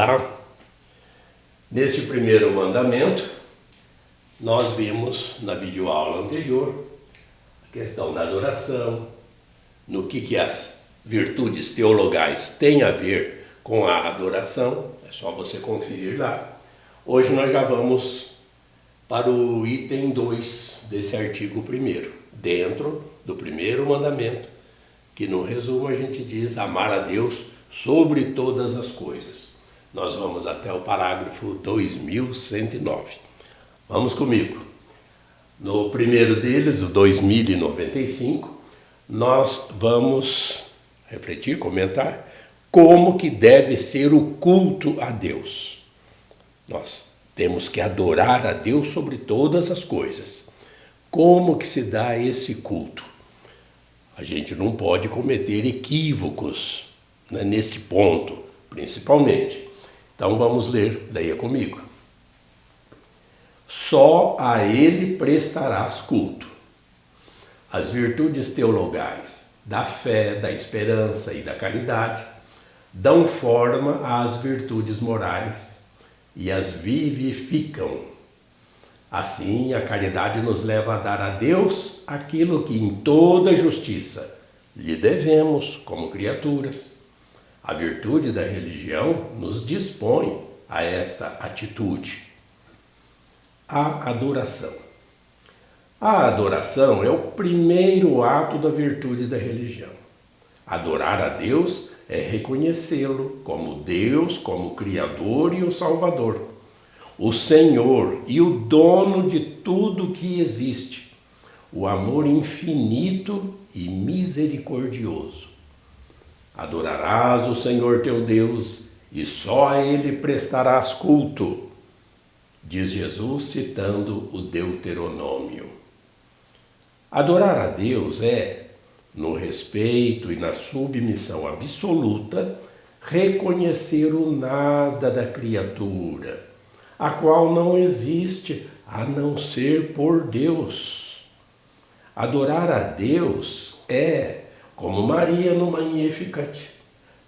Olá, neste primeiro mandamento, nós vimos na videoaula anterior a questão da adoração, no que as virtudes teologais têm a ver com a adoração, é só você conferir lá. Hoje nós já vamos para o item 2 desse artigo 1º, dentro do primeiro mandamento, que no resumo a gente diz amar a Deus sobre todas as coisas. Nós vamos até o parágrafo 2109. Vamos comigo. No primeiro deles, o 2095, nós vamos refletir, comentar como que deve ser o culto a Deus. Nós temos que adorar a Deus sobre todas as coisas. Como que se dá esse culto? A gente não pode cometer equívocos, né, nesse ponto, principalmente. Então vamos ler, leia comigo. Só a ele prestarás culto. As virtudes teologais da fé, da esperança e da caridade dão forma às virtudes morais e as vivificam. Assim, a caridade nos leva a dar a Deus aquilo que em toda justiça lhe devemos como criaturas. A virtude da religião nos dispõe a esta atitude. A adoração. A adoração é o primeiro ato da virtude da religião. Adorar a Deus é reconhecê-lo como Deus, como Criador e o Salvador, o Senhor e o dono de tudo que existe, o amor infinito e misericordioso. Adorarás o Senhor teu Deus e só a Ele prestarás culto, diz Jesus citando o Deuteronômio. Adorar a Deus é, no respeito e na submissão absoluta, reconhecer o nada da criatura, a qual não existe a não ser por Deus. Adorar a Deus é, como Maria no Magnificat,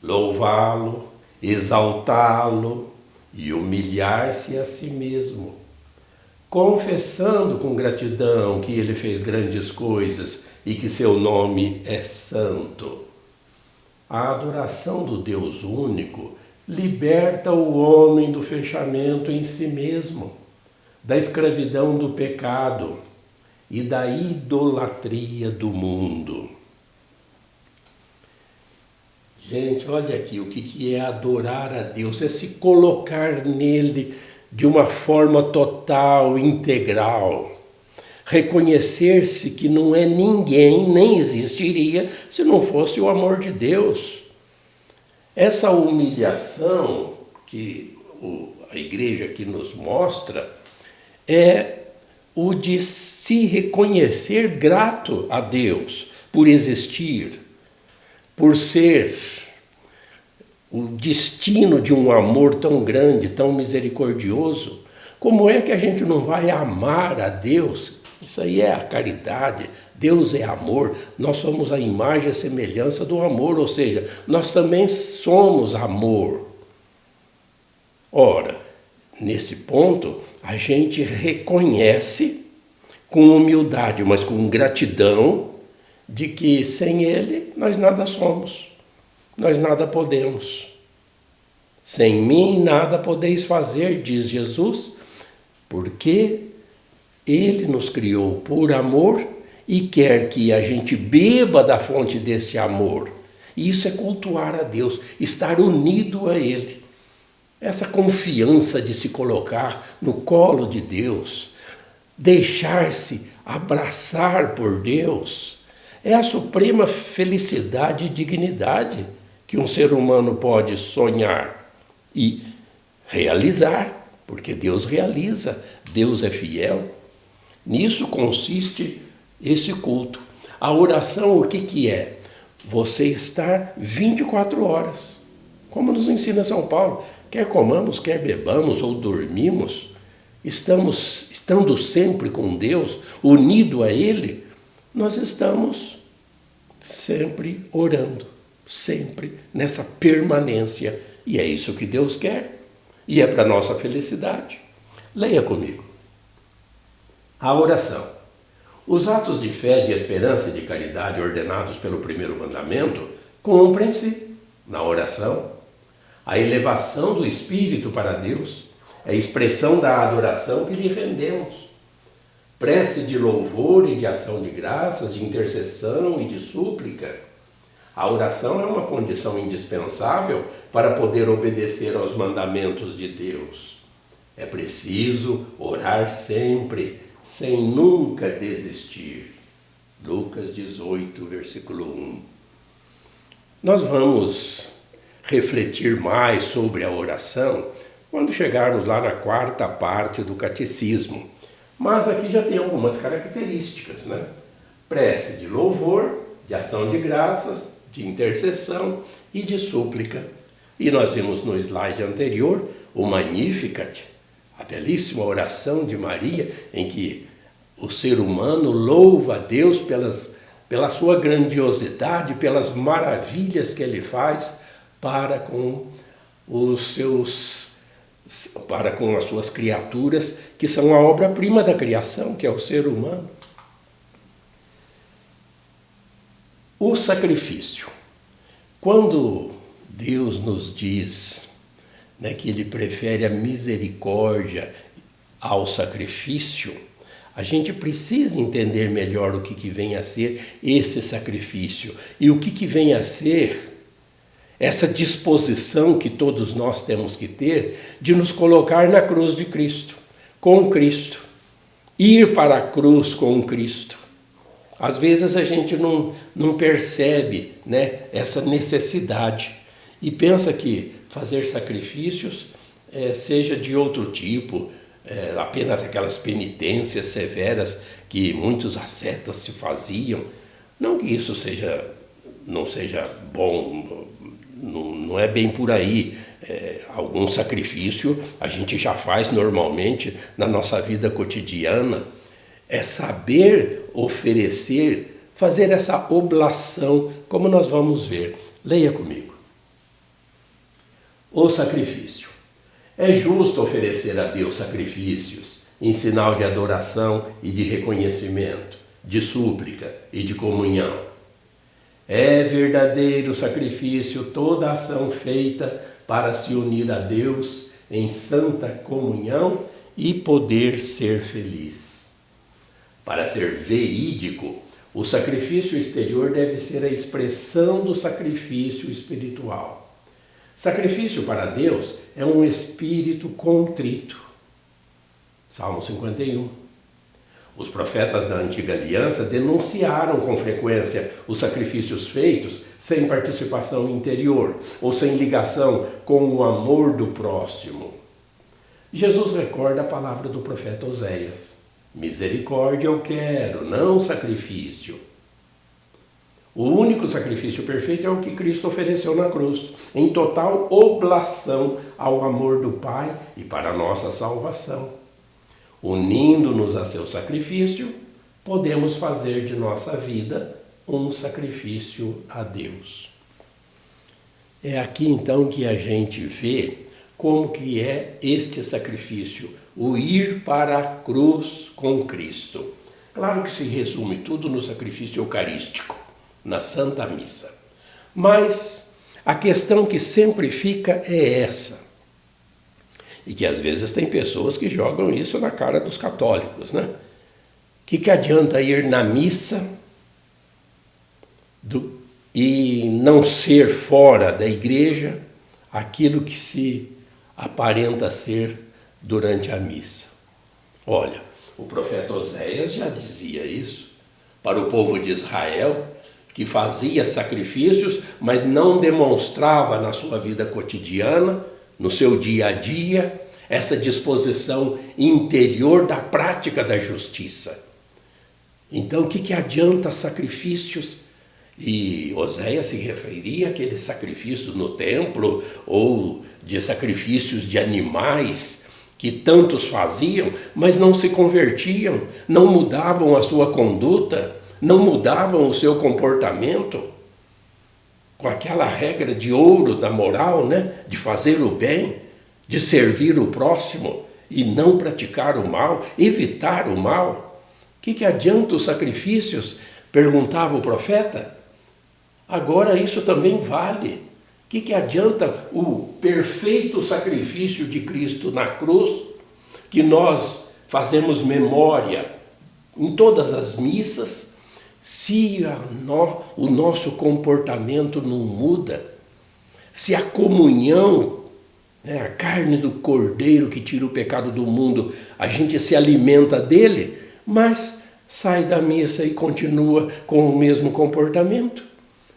louvá-lo, exaltá-lo e humilhar-se a si mesmo, confessando com gratidão que ele fez grandes coisas e que seu nome é santo. A adoração do Deus único liberta o homem do fechamento em si mesmo, da escravidão do pecado e da idolatria do mundo. Gente, olha aqui, o que é adorar a Deus? É se colocar nele de uma forma total, integral. Reconhecer-se que não é ninguém, nem existiria, se não fosse o amor de Deus. Essa humilhação que a igreja aqui nos mostra é o de se reconhecer grato a Deus por existir, por ser o destino de um amor tão grande, tão misericordioso. Como é que a gente não vai amar a Deus? Isso aí é a caridade. Deus é amor. Nós somos a imagem e a semelhança do amor, ou seja, nós também somos amor. Ora, nesse ponto, a gente reconhece com humildade, mas com gratidão, de que sem Ele nós nada somos, nós nada podemos. Sem mim nada podeis fazer, diz Jesus, porque Ele nos criou por amor e quer que a gente beba da fonte desse amor. E isso é cultuar a Deus, estar unido a Ele. Essa confiança de se colocar no colo de Deus, deixar-se abraçar por Deus, é a suprema felicidade e dignidade que um ser humano pode sonhar e realizar, porque Deus realiza, Deus é fiel. Nisso consiste esse culto. A oração, o que é? Você estar 24 horas, como nos ensina São Paulo, quer comamos, quer bebamos ou dormimos, estando sempre com Deus, unido a Ele, nós estamos sempre orando, sempre nessa permanência. E é isso que Deus quer. e é para nossa felicidade. Leia comigo. A oração. Os atos de fé, de esperança e de caridade ordenados pelo primeiro mandamento cumprem-se na oração. A elevação do espírito para Deus é a expressão da adoração que lhe rendemos. Prece de louvor e de ação de graças, de intercessão e de súplica. A oração é uma condição indispensável para poder obedecer aos mandamentos de Deus. É preciso orar sempre, sem nunca desistir. Lucas 18, versículo 1. Nós vamos refletir mais sobre a oração quando chegarmos lá na quarta parte do catecismo. Mas aqui já tem algumas características, né? Prece de louvor, de ação de graças, de intercessão e de súplica. E nós vimos no slide anterior o Magnificat, a belíssima oração de Maria, em que o ser humano louva a Deus pela sua grandiosidade, pelas maravilhas que ele faz para com as suas criaturas, que são a obra-prima da criação, que é o ser humano. O sacrifício. Quando Deus nos diz, né, que Ele prefere a misericórdia ao sacrifício, a gente precisa entender melhor o que vem a ser esse sacrifício e o que vem a ser essa disposição que todos nós temos que ter de nos colocar na cruz de Cristo, com Cristo, ir para a cruz com Cristo. Às vezes a gente não percebe, né, essa necessidade e pensa que fazer sacrifícios seja de outro tipo, apenas aquelas penitências severas que muitos ascetas se faziam. Não que isso não seja bom, não é bem por aí. Algum sacrifício a gente já faz normalmente na nossa vida cotidiana. É saber oferecer, fazer essa oblação, como nós vamos ver. Leia comigo. O sacrifício. É justo oferecer a Deus sacrifícios em sinal de adoração e de reconhecimento, de súplica e de comunhão. É verdadeiro sacrifício toda ação feita para se unir a Deus em santa comunhão e poder ser feliz. Para ser verídico, o sacrifício exterior deve ser a expressão do sacrifício espiritual. Sacrifício para Deus é um espírito contrito. Salmo 51. Os profetas da antiga aliança denunciaram com frequência os sacrifícios feitos sem participação interior ou sem ligação com o amor do próximo. Jesus recorda a palavra do profeta Oséias. Misericórdia eu quero, não sacrifício. O único sacrifício perfeito é o que Cristo ofereceu na cruz, em total oblação ao amor do Pai e para a nossa salvação. Unindo-nos a seu sacrifício, podemos fazer de nossa vida um sacrifício a Deus. É aqui então que a gente vê como que é este sacrifício, o ir para a cruz com Cristo. Claro que se resume tudo no sacrifício eucarístico, na Santa Missa. Mas a questão que sempre fica é essa. E que às vezes tem pessoas que jogam isso na cara dos católicos, né? Que adianta ir na missa e não ser fora da igreja aquilo que se aparenta ser durante a missa? Olha, o profeta Oséias já dizia isso para o povo de Israel, que fazia sacrifícios, mas não demonstrava na sua vida cotidiana, no seu dia a dia, essa disposição interior da prática da justiça. Então, o que adianta sacrifícios? E Oséias se referia àqueles sacrifícios no templo ou de sacrifícios de animais que tantos faziam, mas não se convertiam, não mudavam a sua conduta, não mudavam o seu comportamento, com aquela regra de ouro da moral, né? De fazer o bem, de servir o próximo e não praticar o mal, evitar o mal? Que adianta os sacrifícios? Perguntava o profeta. Agora isso também vale. Que adianta o perfeito sacrifício de Cristo na cruz, que nós fazemos memória em todas as missas, se o nosso comportamento não muda, se a comunhão, a carne do Cordeiro que tira o pecado do mundo, a gente se alimenta dele, mas sai da missa e continua com o mesmo comportamento,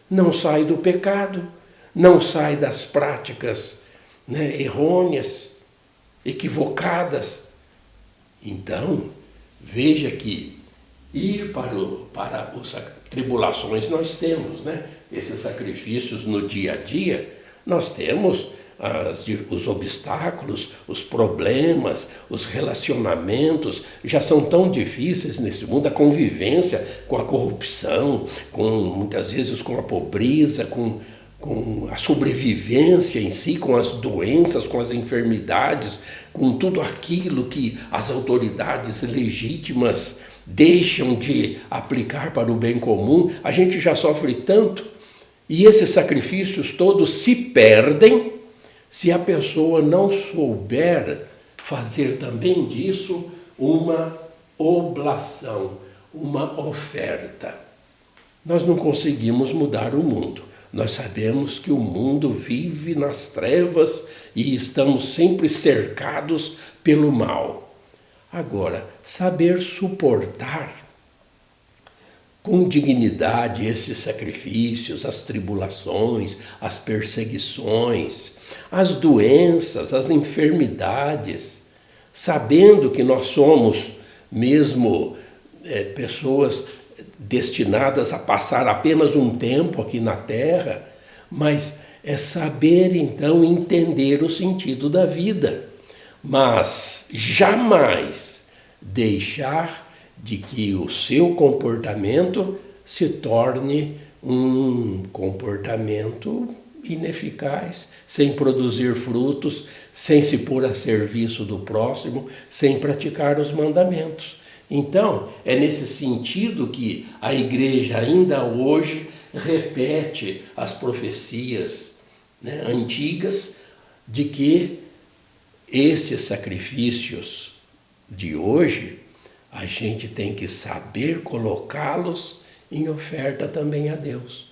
não sai do pecado, não sai das práticas errôneas, equivocadas. Então, veja que ir para as tribulações nós temos, esses sacrifícios no dia a dia, nós temos os obstáculos, os problemas, os relacionamentos já são tão difíceis nesse mundo, a convivência com a corrupção, muitas vezes com a pobreza, com a sobrevivência em si, com as doenças, com as enfermidades, com tudo aquilo que as autoridades legítimas deixam de aplicar para o bem comum, a gente já sofre tanto, e esses sacrifícios todos se perdem se a pessoa não souber fazer também disso uma oblação, uma oferta. Nós não conseguimos mudar o mundo. Nós sabemos que o mundo vive nas trevas e estamos sempre cercados pelo mal. Agora, saber suportar com dignidade esses sacrifícios, as tribulações, as perseguições, as doenças, as enfermidades, sabendo que nós somos mesmo pessoas destinadas a passar apenas um tempo aqui na Terra, mas é saber então entender o sentido da vida, mas jamais deixar de que o seu comportamento se torne um comportamento ineficaz, sem produzir frutos, sem se pôr a serviço do próximo, sem praticar os mandamentos. Então, é nesse sentido que a igreja ainda hoje repete as profecias antigas de que esses sacrifícios de hoje a gente tem que saber colocá-los em oferta também a Deus.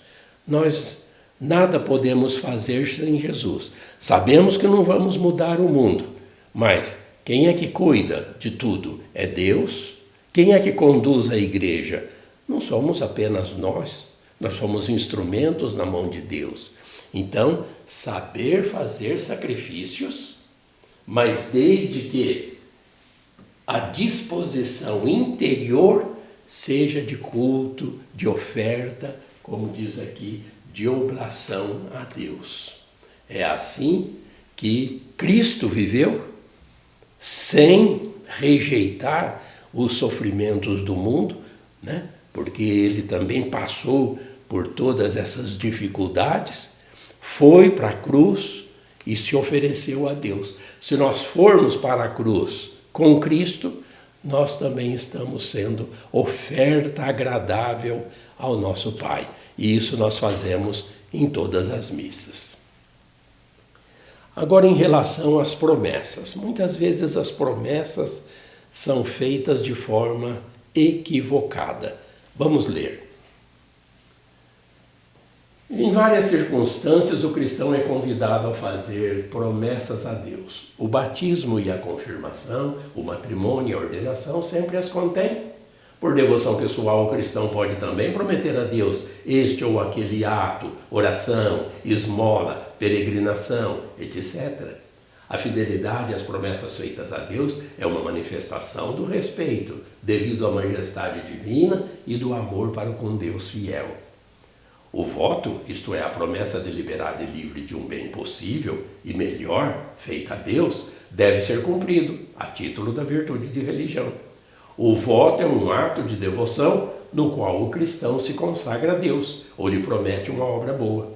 Nós nada podemos fazer sem Jesus. Sabemos que não vamos mudar o mundo, mas quem é que cuida de tudo? É Deus. Quem é que conduz a igreja? Não somos apenas nós somos instrumentos na mão de Deus. Então, saber fazer sacrifícios, mas desde que a disposição interior seja de culto, de oferta, como diz aqui, de oblação a Deus. É assim que Cristo viveu, sem rejeitar os sofrimentos do mundo, porque ele também passou por todas essas dificuldades, foi para a cruz e se ofereceu a Deus. Se nós formos para a cruz com Cristo, nós também estamos sendo oferta agradável ao nosso Pai. E isso nós fazemos em todas as missas. Agora, em relação às promessas. Muitas vezes as promessas são feitas de forma equivocada. Vamos ler. Em várias circunstâncias, o cristão é convidado a fazer promessas a Deus. O batismo e a confirmação, o matrimônio e a ordenação sempre as contém. Por devoção pessoal, o cristão pode também prometer a Deus este ou aquele ato, oração, esmola, peregrinação, etc. A fidelidade às promessas feitas a Deus é uma manifestação do respeito devido à majestade divina e do amor para com Deus fiel. O voto, isto é, a promessa deliberada e livre de um bem possível e melhor feita a Deus, deve ser cumprido a título da virtude de religião. O voto é um ato de devoção no qual o cristão se consagra a Deus ou lhe promete uma obra boa.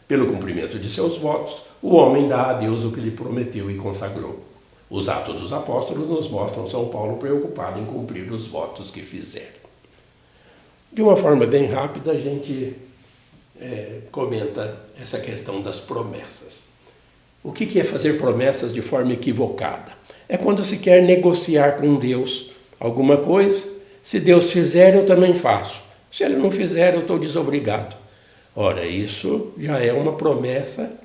Pelo cumprimento de seus votos, o homem dá a Deus o que lhe prometeu e consagrou. Os Atos dos Apóstolos nos mostram São Paulo preocupado em cumprir os votos que fizeram. De uma forma bem rápida, a gente comenta essa questão das promessas. O que é fazer promessas de forma equivocada? É quando se quer negociar com Deus alguma coisa. Se Deus fizer, eu também faço. Se Ele não fizer, eu estou desobrigado. Ora, isso já é uma promessa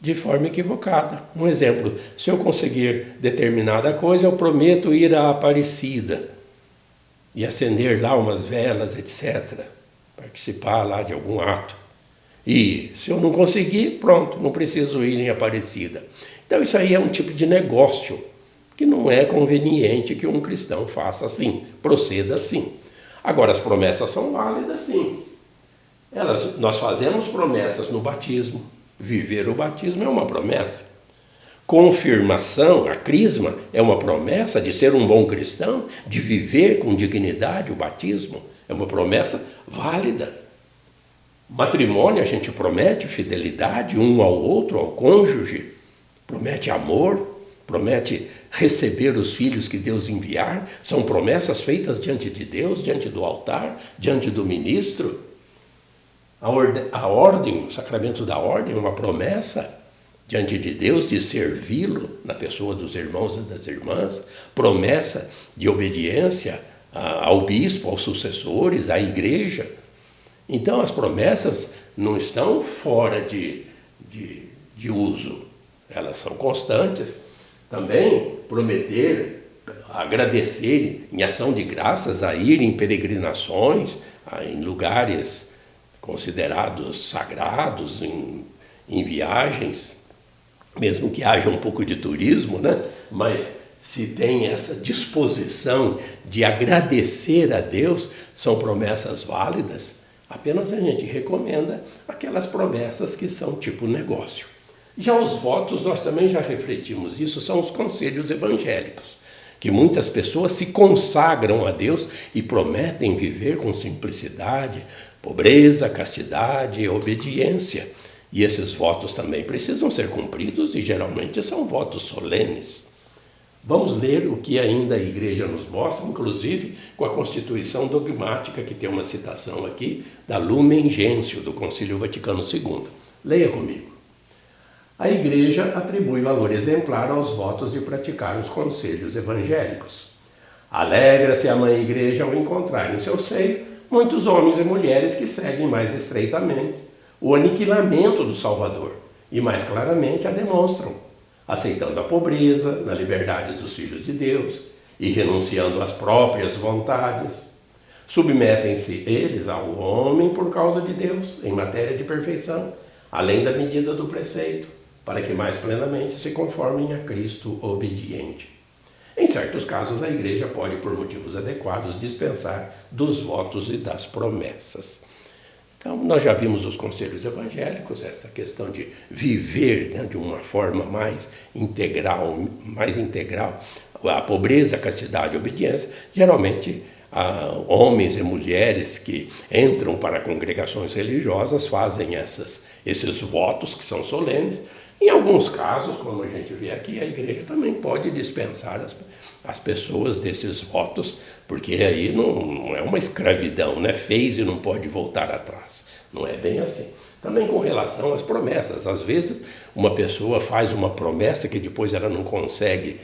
de forma equivocada. Um exemplo, se eu conseguir determinada coisa, eu prometo ir à Aparecida e acender lá umas velas, etc. Participar lá de algum ato. E se eu não conseguir, pronto, não preciso ir em Aparecida. Então isso aí é um tipo de negócio que não é conveniente que um cristão faça assim, proceda assim. Agora, as promessas são válidas, sim. Nós fazemos promessas no batismo. Viver o batismo é uma promessa. Confirmação, a crisma, é uma promessa de ser um bom cristão, de viver com dignidade o batismo. É uma promessa válida. Matrimônio, a gente promete fidelidade um ao outro, ao cônjuge, promete amor, promete receber os filhos que Deus enviar. São promessas feitas diante de Deus, diante do altar, diante do ministro. A ordem, o sacramento da ordem é uma promessa diante de Deus de servi-lo na pessoa dos irmãos e das irmãs, promessa de obediência ao bispo, aos sucessores, à igreja. Então as promessas não estão fora de uso, elas são constantes. Também prometer, agradecer em ação de graças, a ir em peregrinações, em lugares considerados sagrados, em viagens, mesmo que haja um pouco de turismo, né? Mas se tem essa disposição de agradecer a Deus, são promessas válidas. Apenas a gente recomenda aquelas promessas que são tipo negócio. Já os votos, nós também já refletimos isso, são os conselhos evangélicos, que muitas pessoas se consagram a Deus e prometem viver com simplicidade, pobreza, castidade e obediência. E esses votos também precisam ser cumpridos e geralmente são votos solenes. Vamos ler o que ainda a Igreja nos mostra, inclusive com a Constituição Dogmática, que tem uma citação aqui da Lumen Gentium, do Concílio Vaticano II. Leia comigo. A Igreja atribui valor exemplar aos votos de praticar os conselhos evangélicos. Alegra-se a Mãe Igreja ao encontrar em seu seio muitos homens e mulheres que seguem mais estreitamente o aniquilamento do Salvador e mais claramente a demonstram, aceitando a pobreza na liberdade dos filhos de Deus e renunciando às próprias vontades. Submetem-se eles ao homem por causa de Deus, em matéria de perfeição, além da medida do preceito, para que mais plenamente se conformem a Cristo obediente. Em certos casos, a Igreja pode, por motivos adequados, dispensar dos votos e das promessas. Então, nós já vimos os conselhos evangélicos, essa questão de viver, né, de uma forma mais integral, a pobreza, a castidade e a obediência. Geralmente, homens e mulheres que entram para congregações religiosas fazem esses votos que são solenes. Em alguns casos, como a gente vê aqui, a Igreja também pode dispensar as pessoas desses votos, porque aí não é uma escravidão, né? Fez e não pode voltar atrás. Não é bem assim. Também com relação às promessas. Às vezes, uma pessoa faz uma promessa que depois ela não consegue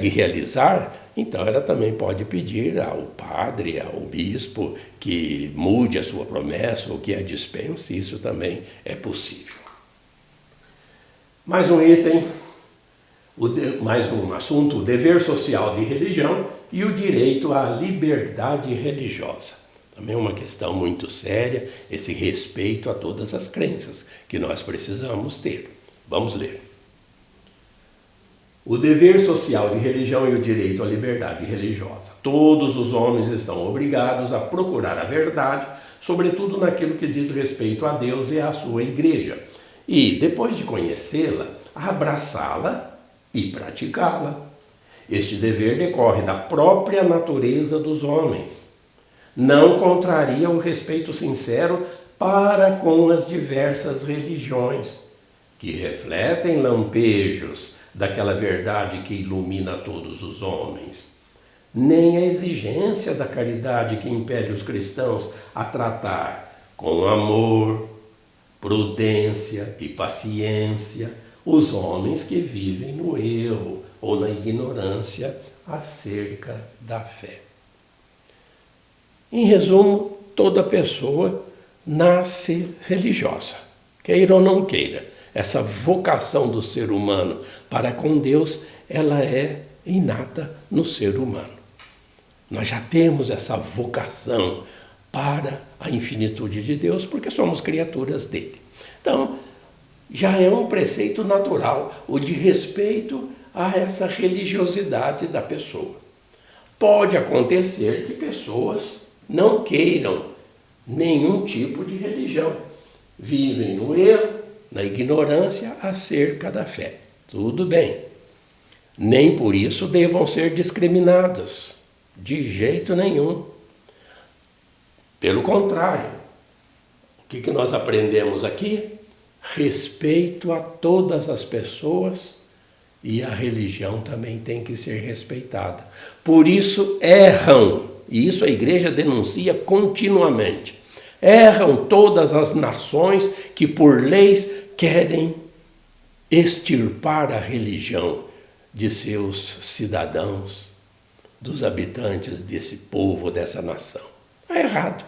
realizar, então ela também pode pedir ao padre, ao bispo, que mude a sua promessa ou que a dispense. Isso também é possível. Mais um item, mais um assunto: o dever social de religião e o direito à liberdade religiosa. Também é uma questão muito séria, esse respeito a todas as crenças que nós precisamos ter. Vamos ler. O dever social de religião e o direito à liberdade religiosa. Todos os homens estão obrigados a procurar a verdade, sobretudo naquilo que diz respeito a Deus e à sua igreja, e, depois de conhecê-la, abraçá-la e praticá-la. Este dever decorre da própria natureza dos homens. Não contraria o respeito sincero para com as diversas religiões, que refletem lampejos daquela verdade que ilumina todos os homens, nem a exigência da caridade que impele os cristãos a tratar com amor, prudência e paciência os homens que vivem no erro ou na ignorância acerca da fé. Em resumo, toda pessoa nasce religiosa, queira ou não queira. Essa vocação do ser humano para com Deus, ela é inata no ser humano. Nós já temos essa vocação para a infinitude de Deus, porque somos criaturas dele. Então, já é um preceito natural, o de respeito a essa religiosidade da pessoa. Pode acontecer que pessoas não queiram nenhum tipo de religião, vivem no erro, na ignorância acerca da fé. Tudo bem. Nem por isso devam ser discriminados, de jeito nenhum. Pelo contrário, o que nós aprendemos aqui? Respeito a todas as pessoas, e a religião também tem que ser respeitada. Por isso erram, e isso a igreja denuncia continuamente. Erram todas as nações que por leis querem extirpar a religião de seus cidadãos, dos habitantes desse povo, dessa nação. É errado,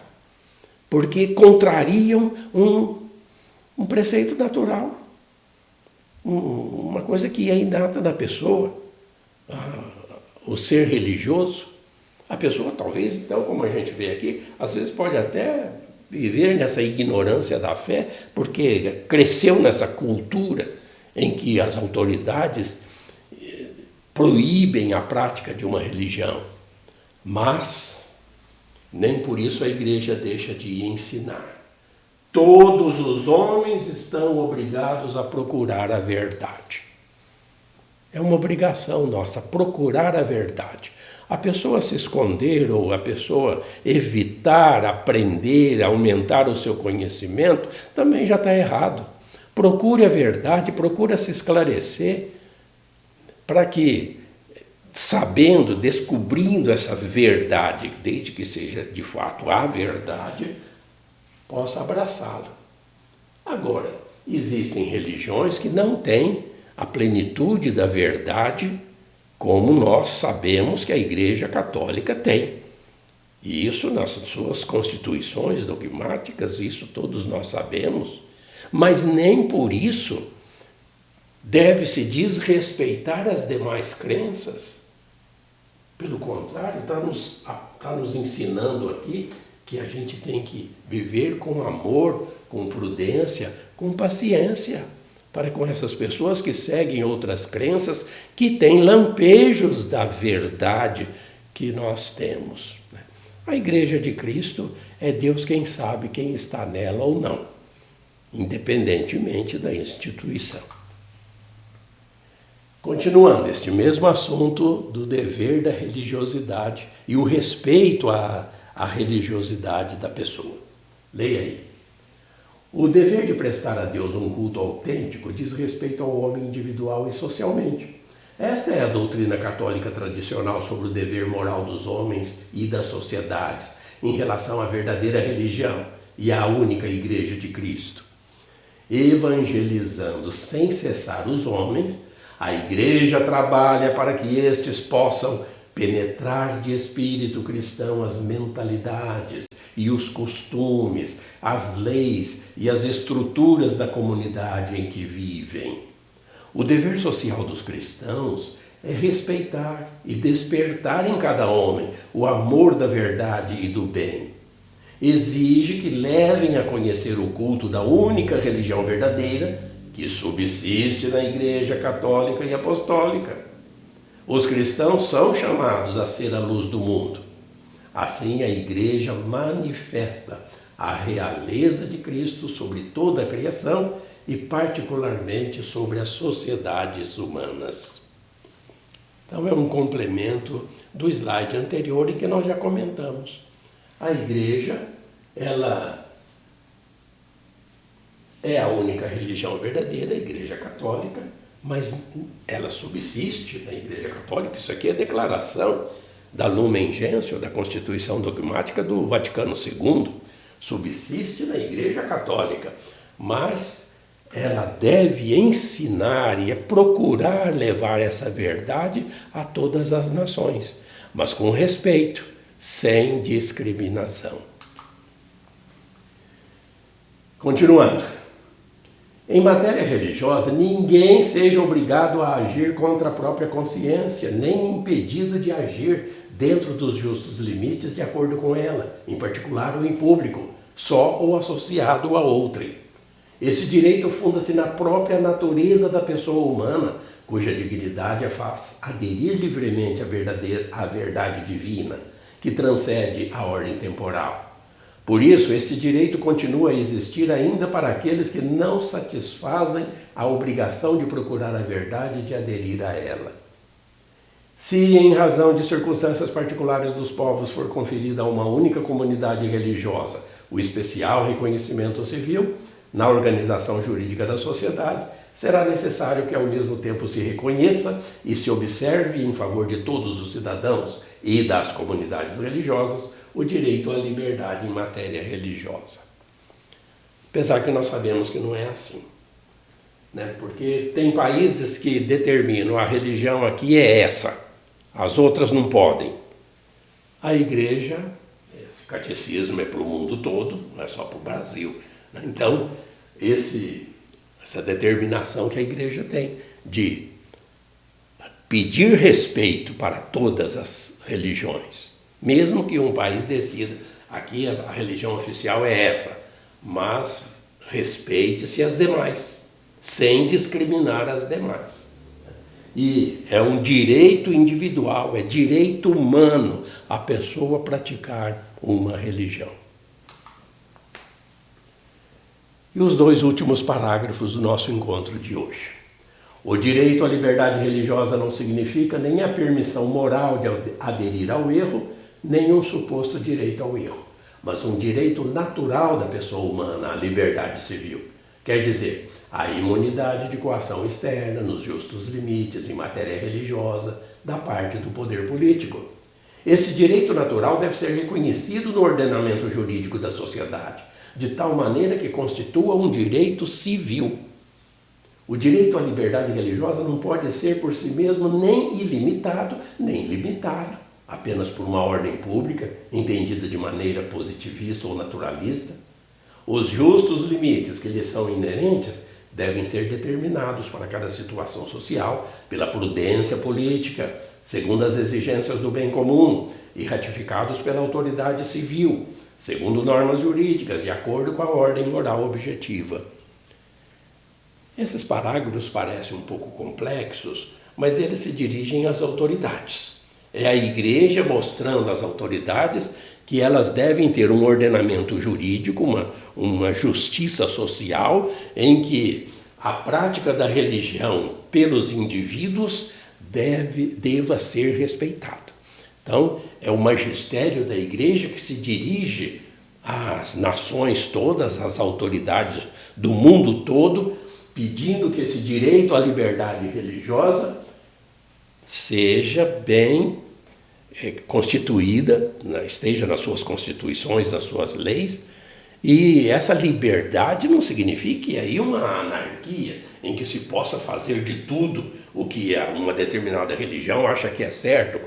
porque contrariam um preceito natural, uma coisa que é inata na pessoa, o ser religioso. A pessoa talvez, então, como a gente vê aqui, às vezes pode até viver nessa ignorância da fé, porque cresceu nessa cultura em que as autoridades proíbem a prática de uma religião. Mas nem por isso a igreja deixa de ensinar. Todos os homens estão obrigados a procurar a verdade. É uma obrigação nossa, procurar a verdade. A pessoa se esconder ou a pessoa evitar aprender, aumentar o seu conhecimento, também já está errado. Procure a verdade, procure se esclarecer, para que, sabendo, descobrindo essa verdade, desde que seja de fato a verdade, possa abraçá-la. Agora, existem religiões que não têm a plenitude da verdade, como nós sabemos que a Igreja Católica tem. E isso nas suas constituições dogmáticas, isso todos nós sabemos. Mas nem por isso deve-se desrespeitar as demais crenças. Pelo contrário, está nos ensinando aqui que a gente tem que viver com amor, com prudência, com paciência, para com essas pessoas que seguem outras crenças, que têm lampejos da verdade que nós temos. A Igreja de Cristo é Deus quem sabe quem está nela ou não, independentemente da instituição. Continuando este mesmo assunto do dever da religiosidade e o respeito à religiosidade da pessoa. Leia aí. O dever de prestar a Deus um culto autêntico diz respeito ao homem individual e socialmente. Esta é a doutrina católica tradicional sobre o dever moral dos homens e das sociedades em relação à verdadeira religião e à única Igreja de Cristo. Evangelizando sem cessar os homens, a Igreja trabalha para que estes possam penetrar de espírito cristão as mentalidades e os costumes, as leis e as estruturas da comunidade em que vivem. O dever social dos cristãos é respeitar e despertar em cada homem o amor da verdade e do bem. Exige que levem a conhecer o culto da única religião verdadeira que subsiste na Igreja Católica e Apostólica. Os cristãos são chamados a ser a luz do mundo. Assim, a Igreja manifesta a realeza de Cristo sobre toda a criação e particularmente sobre as sociedades humanas. Então é um complemento do slide anterior em que nós já comentamos. A Igreja, ela é a única religião verdadeira, a Igreja Católica, mas ela subsiste na Igreja Católica. Isso aqui é declaração da Lumen Gentium, da Constituição Dogmática do Vaticano II, subsiste na Igreja Católica, mas ela deve ensinar e procurar levar essa verdade a todas as nações, mas com respeito, sem discriminação. Continuando. Em matéria religiosa, ninguém seja obrigado a agir contra a própria consciência, nem impedido de agir dentro dos justos limites de acordo com ela, em particular ou em público, só ou associado a outrem. Esse direito funda-se na própria natureza da pessoa humana, cuja dignidade a faz aderir livremente à verdade divina, que transcende a ordem temporal. Por isso, este direito continua a existir ainda para aqueles que não satisfazem a obrigação de procurar a verdade e de aderir a ela. Se, em razão de circunstâncias particulares dos povos, for conferida a uma única comunidade religiosa o especial reconhecimento civil, na organização jurídica da sociedade, será necessário que ao mesmo tempo se reconheça e se observe em favor de todos os cidadãos e das comunidades religiosas o direito à liberdade em matéria religiosa. Apesar que nós sabemos que não é assim, né? Porque tem países que determinam a religião aqui é essa, as outras não podem. A igreja, esse catecismo é para o mundo todo, não é só para o Brasil. Então, essa determinação que a igreja tem de pedir respeito para todas as religiões, mesmo que um país decida, aqui a religião oficial é essa, mas respeite-se as demais, sem discriminar as demais. E é um direito individual, é direito humano a pessoa praticar uma religião. E os dois últimos parágrafos do nosso encontro de hoje. O direito à liberdade religiosa não significa nem a permissão moral de aderir ao erro, nem um suposto direito ao erro, mas um direito natural da pessoa humana à liberdade civil. Quer dizer, a imunidade de coação externa, nos justos limites em matéria religiosa, da parte do poder político. Esse direito natural deve ser reconhecido no ordenamento jurídico da sociedade, de tal maneira que constitua um direito civil. O direito à liberdade religiosa não pode ser por si mesmo nem ilimitado, nem limitado, apenas por uma ordem pública, entendida de maneira positivista ou naturalista. Os justos limites que lhes são inerentes devem ser determinados para cada situação social pela prudência política, segundo as exigências do bem comum, e ratificados pela autoridade civil, segundo normas jurídicas, de acordo com a ordem moral objetiva. Esses parágrafos parecem um pouco complexos, mas eles se dirigem às autoridades. É a igreja mostrando às autoridades que elas devem ter um ordenamento jurídico, uma justiça social, em que a prática da religião pelos indivíduos deva ser respeitada. Então, é o magistério da igreja que se dirige às nações todas, às autoridades do mundo todo, pedindo que esse direito à liberdade religiosa seja bem constituída, esteja nas suas constituições, nas suas leis, e essa liberdade não signifique aí uma anarquia em que se possa fazer de tudo o que uma determinada religião acha que é certo.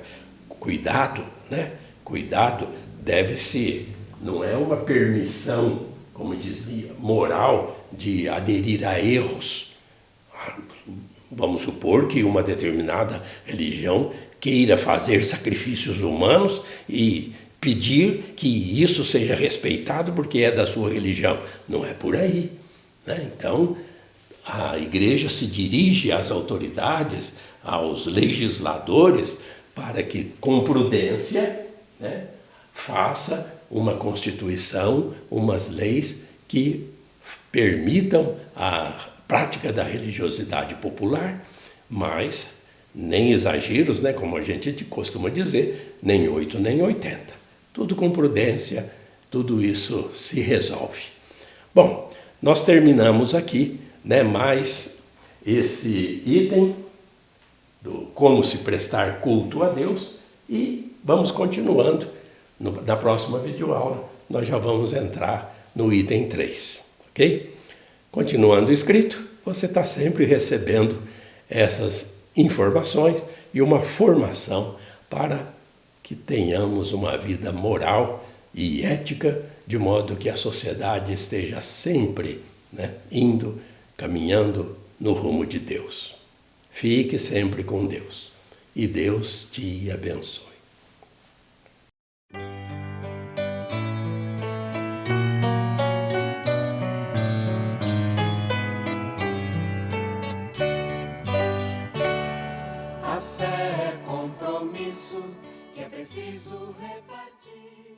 Cuidado, né? Cuidado, deve-se, não é uma permissão, como dizia, moral de aderir a erros. Vamos supor que uma determinada religião queira fazer sacrifícios humanos e pedir que isso seja respeitado porque é da sua religião. Não é por aí, né? Então, a igreja se dirige às autoridades, aos legisladores, para que, com prudência, né, faça uma constituição, umas leis que permitam a prática da religiosidade popular, mas nem exageros, né, como a gente costuma dizer, nem 8 nem 80. Tudo com prudência, tudo isso se resolve. Bom, nós terminamos aqui, né, mais esse item do como se prestar culto a Deus e vamos continuando. Na próxima videoaula nós já vamos entrar no item 3, ok? Continuando escrito, você está sempre recebendo essas informações e uma formação para que tenhamos uma vida moral e ética, de modo que a sociedade esteja sempre, né, indo, caminhando no rumo de Deus. Fique sempre com Deus e Deus te abençoe. A fé é compromisso que é preciso repartir.